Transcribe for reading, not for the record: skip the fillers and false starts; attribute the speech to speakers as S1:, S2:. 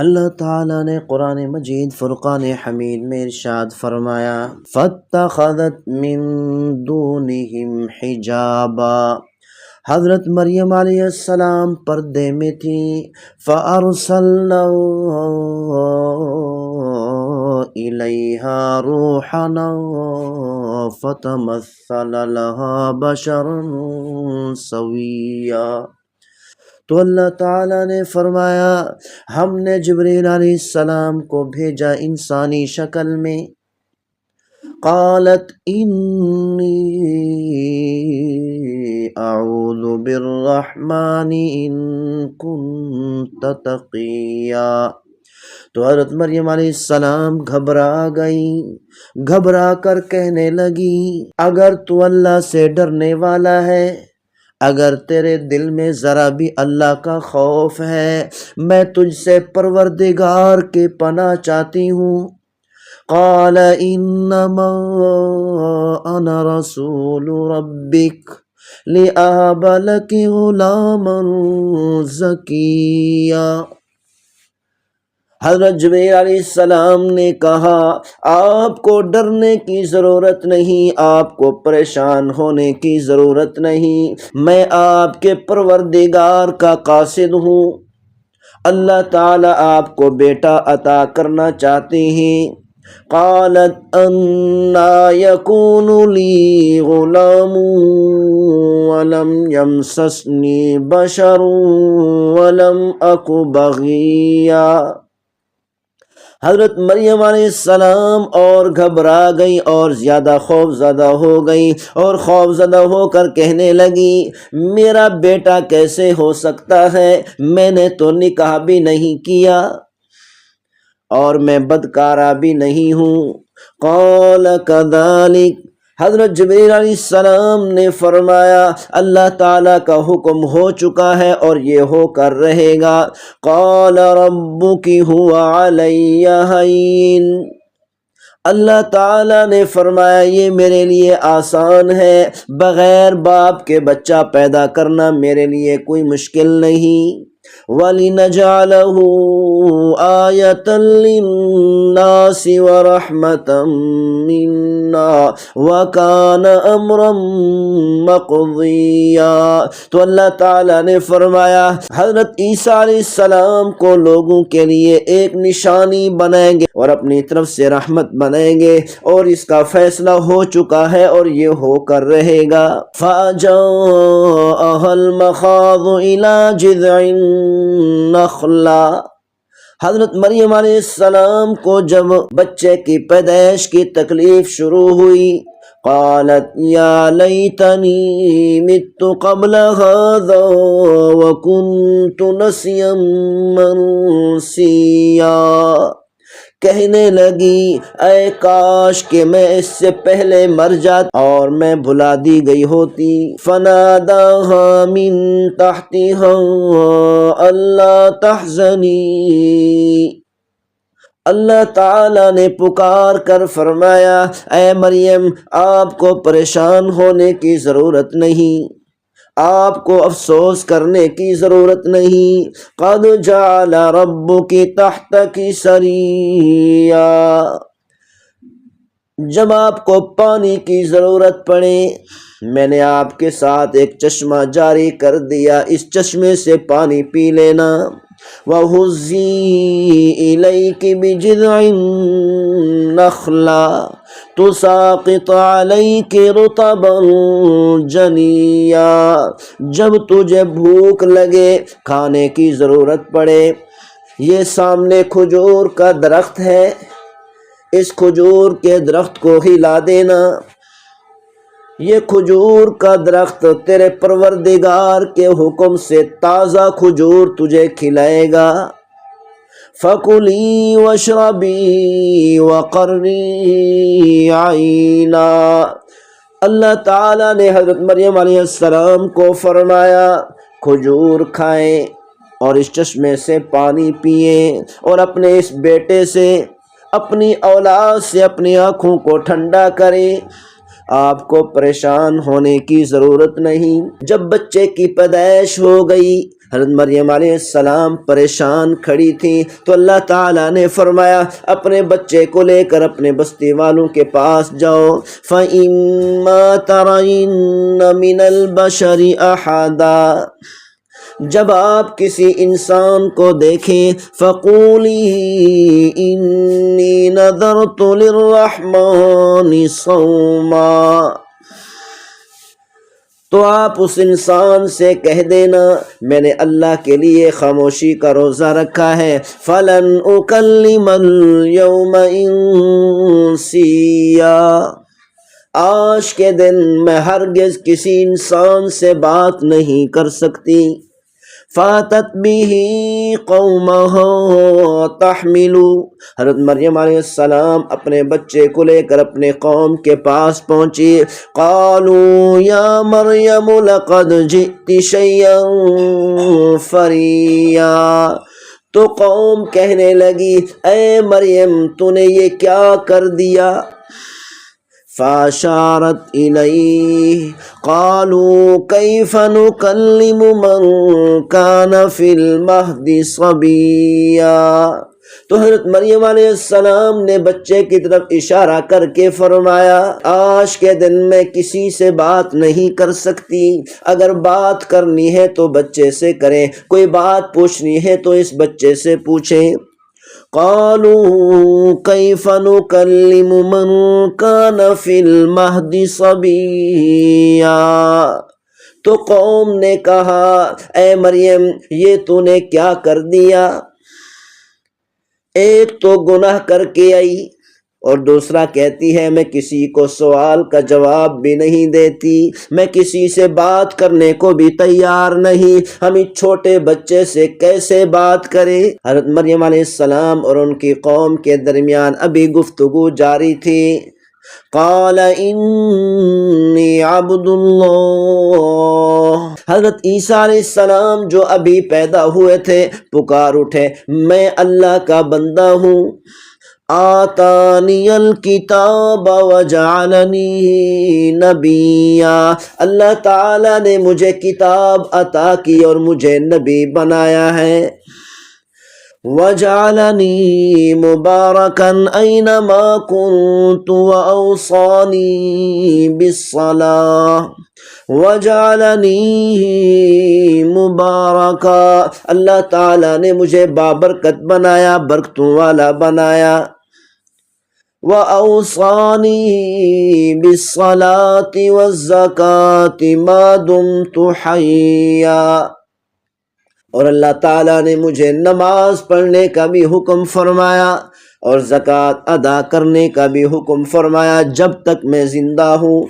S1: اللہ تعالیٰ نے قرآن مجید فرقان حمید میں ارشاد فرمایا فَاتَّخَذَتْ مِن دُونِهِمْ حِجَابًا، حضرت مریم علیہ السلام پردے میں تھی، فَأَرْسَلْنَا إِلَيْهَا رُوحَنَا فَتَمَثَّلَ لَهَا بَشَرًا سَوِيًّا۔ تو اللہ تعالیٰ نے فرمایا ہم نے جبریل علیہ السلام کو بھیجا انسانی شکل میں۔ قالت انی اعوذ بالرحمن ان کنت تقیا۔ تو حضرت مریم علیہ السلام گھبرا کر کہنے لگی اگر تو اللہ سے ڈرنے والا ہے، اگر تیرے دل میں ذرا بھی اللہ کا خوف ہے، میں تجھ سے پروردگار کے پناہ چاہتی ہوں۔ قال انما انا رسول ربک لأہب لک غلاما زکیا۔ حضرت جبریل علیہ السلام نے کہا آپ کو ڈرنے کی ضرورت نہیں، آپ کو پریشان ہونے کی ضرورت نہیں، میں آپ کے پروردگار کا قاصد ہوں، اللہ تعالیٰ آپ کو بیٹا عطا کرنا چاہتے ہیں۔ قالت انا یکون لی غلام ولم یمسسنی بشر ولم اک بغیا۔ حضرت مریم علیہ السلام اور گھبرا گئی اور زیادہ خوف زدہ ہو گئی، اور خوف زدہ ہو کر کہنے لگی میرا بیٹا کیسے ہو سکتا ہے، میں نے تو نکاح بھی نہیں کیا اور میں بدکارہ بھی نہیں ہوں۔ قال کذالک، حضرت جبریل علیہ السلام نے فرمایا اللہ تعالیٰ کا حکم ہو چکا ہے اور یہ ہو کر رہے گا۔ قال ربک هو علی ہین، اللہ تعالیٰ نے فرمایا یہ میرے لیے آسان ہے، بغیر باپ کے بچہ پیدا کرنا میرے لیے کوئی مشکل نہیں۔ وَلِنَجْعَلَهُ آیَةً لِلنَّاسِ وَرَحْمَةً مِنَّا وَكَانَ أَمْرًا مَقْضِيًّا۔ تو اللہ تعالیٰ نے فرمایا حضرت عیسیٰ علیہ السلام کو لوگوں کے لیے ایک نشانی بنائیں گے اور اپنی طرف سے رحمت بنائیں گے، اور اس کا فیصلہ ہو چکا ہے اور یہ ہو کر رہے گا۔ فَأَجَاءَهَا الْمَخَاضُ إِلَى جِذْعِ النَّخْلَةِ، حضرت مریم علیہ السلام کو جب بچے کی پیدائش کی تکلیف شروع ہوئی، قالت یا لیتنی مت قبل هذا وکنت نسیا منسیا، کہنے لگی اے کاش کہ میں اس سے پہلے مر جاتی اور میں بھلا دی گئی ہوتی۔ فناداها من تحتها الا تحزنی، اللہ تعالیٰ نے پکار کر فرمایا اے مریم آپ کو پریشان ہونے کی ضرورت نہیں، آپ کو افسوس کرنے کی ضرورت نہیں۔ قد جعل ربک تحتک سریا، جب آپ کو پانی کی ضرورت پڑے میں نے آپ کے ساتھ ایک چشمہ جاری کر دیا، اس چشمے سے پانی پی لینا۔ وَهُزِّي إِلَيْكِ بِجِذْعِ النَّخْلَةِ تُسَاقِطْ عَلَيْكِ رُطَبًا جَنِيًّا، جب تجھے بھوک لگے، کھانے کی ضرورت پڑے، یہ سامنے کھجور کا درخت ہے، اس کھجور کے درخت کو ہلا دینا، یہ کھجور کا درخت تیرے پروردگار کے حکم سے تازہ کھجور تجھے کھلائے گا۔ فَكُلِي وَاشْرَبِي وَقَرِّي عَيْنًا، اللہ تعالیٰ نے حضرت مریم علیہ السلام کو فرمایا کھجور کھائیں اور اس چشمے سے پانی پئیں اور اپنے اس بیٹے سے، اپنی اولاد سے اپنی آنکھوں کو ٹھنڈا کریں، آپ کو پریشان ہونے کی ضرورت نہیں۔ جب بچے کی پیدائش ہو گئی حضرت مریم علیہ السلام پریشان کھڑی تھی تو اللہ تعالیٰ نے فرمایا اپنے بچے کو لے کر اپنے بستی والوں کے پاس جاؤ، فَإِمَّا تَرَيِنَّ مِنَ الْبَشَرِ أَحَدًا، جب آپ کسی انسان کو دیکھیں، فَقُولِي إِنِّي نَذَرْتُ لِلرَّحْمَنِ صَوْمًا، تو آپ اس انسان سے کہہ دینا میں نے اللہ کے لیے خاموشی کا روزہ رکھا ہے، فَلَنْ أُكَلِّمَ الْيَوْمَ إِنسِيًّا، آج کے دن میں ہرگز کسی انسان سے بات نہیں کر سکتی۔ فاتت به قومها تحملو، حضرت مریم علیہ السلام اپنے بچے کو لے کر اپنے قوم کے پاس پہنچی۔ قالوا یا مریم لقد جئت شیئا فریا، تو قوم کہنے لگی اے مریم تو نے یہ کیا کر دیا؟ فاشارت الیہ قالوا کیف نکلم من کان فی المہد صبیا، تو حضرت مریم علیہ السلام نے بچے کی طرف اشارہ کر کے فرمایا آج کے دن میں کسی سے بات نہیں کر سکتی، اگر بات کرنی ہے تو بچے سے کریں، کوئی بات پوچھنی ہے تو اس بچے سے پوچھیں۔ قالوا کیف نکلم من کان فی المہد صبیا، تو قوم نے کہا اے مریم یہ تو نے کیا کر دیا؟ ایک تو گناہ کر کے آئی اور دوسرا کہتی ہے میں کسی کو سوال کا جواب بھی نہیں دیتی، میں کسی سے بات کرنے کو بھی تیار نہیں، ہم اس چھوٹے بچے سے کیسے بات کریں؟ حضرت مریم علیہ السلام اور ان کی قوم کے درمیان ابھی گفتگو جاری تھی۔ قال انی عبد اللہ، حضرت عیسیٰ علیہ السلام جو ابھی پیدا ہوئے تھے پکار اٹھے میں اللہ کا بندہ ہوں، آتانی الکتاب وجعلنی نبیا، اللہ تعالیٰ نے مجھے کتاب عطا کی اور مجھے نبی بنایا ہے، وجعلنی مبارکا اینما کنت واوصانی بالصلاۃ وجعلنی مبارکا، اللہ تعالیٰ نے مجھے بابرکت بنایا، برکتوں والا بنایا، وَأَوْصَانِي بِالصَّلَاةِ وَالزَّكَاةِ مَا دُمْتُ حَيًّا، اور اللہ تعالیٰ نے مجھے نماز پڑھنے کا بھی حکم فرمایا اور زکوٰۃ ادا کرنے کا بھی حکم فرمایا جب تک میں زندہ ہوں۔